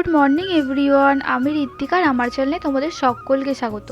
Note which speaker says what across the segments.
Speaker 1: Good morning everyone, আমি ঋত্বিকা আর আমার চ্যানেলে তোমাদের সকলকে স্বাগত।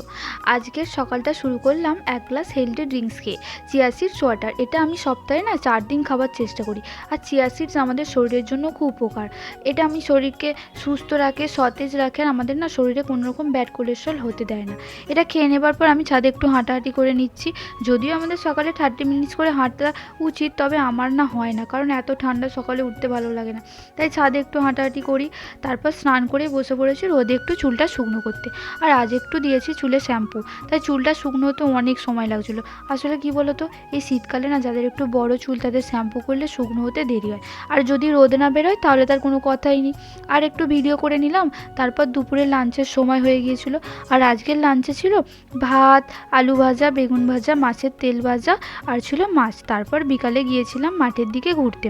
Speaker 1: আজকের সকালটা শুরু করলাম এক গ্লাস হেলদি ড্রিঙ্কস খেয়ে, চিয়া সিডস ওয়াটার। এটা আমি সপ্তাহে 4 দিন খাবার চেষ্টা করি। আর চিয়া সিডস আমাদের শরীরের জন্য খুব উপকার। এটা আমি শরীরকে সুস্থ রাখে, সতেজ রাখে, আর আমাদের শরীরে কোনো রকম ব্যাড কোলেস্ট্রল হতে দেয় না। এটা খেয়ে নেবার পর আমি ছাদে একটু হাঁটাহাঁটি করে নিচ্ছি। যদিও আমাদের সকালে 30 মিনিটস করে হাঁটা উচিত, তবে আমার হয় না, কারণ এত ঠান্ডা সকালে উঠতে ভালো লাগে না। তাই ছাদে একটু হাঁটাহাঁটি করি। তারপর স্নান করে বসে পড়েছি রোদে একটু চুলটা শুকনো করতে। আর আজ একটু দিয়েছি চুলে শ্যাম্পু, তাই চুলটা শুকনো হতে অনেক সময় লাগছিলো। আসলে কি বলতো, এই শীতকালে যাদের একটু বড় চুল তাদের শ্যাম্পু করলে শুকনো হতে দেরি হয়। আর যদি রোদ না বেরোয় তাহলে তার কোনো কথাই নেই। আর একটু ভিডিও করে নিলাম। তারপর দুপুরে লাঞ্চের সময় হয়ে গিয়েছিল। আর আজকের লাঞ্চে ছিল ভাত, আলু ভাজা, বেগুন ভাজা, মাছের তেল ভাজা, আর ছিল মাছ। তারপর বিকালে গিয়েছিলাম মাঠের দিকে ঘুরতে।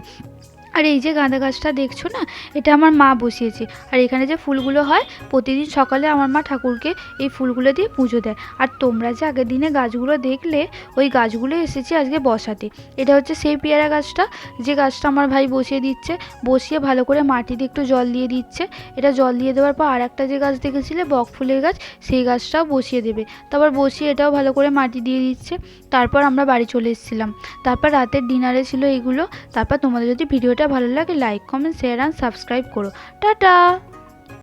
Speaker 1: আর এই যে গাঁদা গাছটা দেখছো না, এটা আমার মা বসিয়েছে। আর এখানে যে ফুলগুলো হয়, প্রতিদিন সকালে আমার মা ঠাকুরকে এই ফুলগুলো দিয়ে পুজো দেয়। আর তোমরা যে আগের দিনে গাছগুলো দেখলে, ওই গাছগুলো এসেছে আজকে বসাতে। এটা হচ্ছে সেই পেয়ারা গাছটা, যে গাছটা আমার ভাই বসিয়ে দিচ্ছে। বসিয়ে ভালো করে মাটি দিয়ে একটু জল দিয়ে দিচ্ছে। এটা জল দিয়ে দেওয়ার পর আর একটা যে গাছ দেখেছিলে বক ফুলের গাছ, সেই গাছটাও বসিয়ে দেবে। তারপর বসিয়ে এটাও ভালো করে মাটি দিয়ে দিচ্ছে। তারপর আমরা বাড়ি চলে এসেছিলাম। তারপর রাতের ডিনারে ছিল এগুলো। তারপর তোমাদের যদি ভিডিওটা ভালো লাগে, like, comment, share and subscribe করো। টাটা।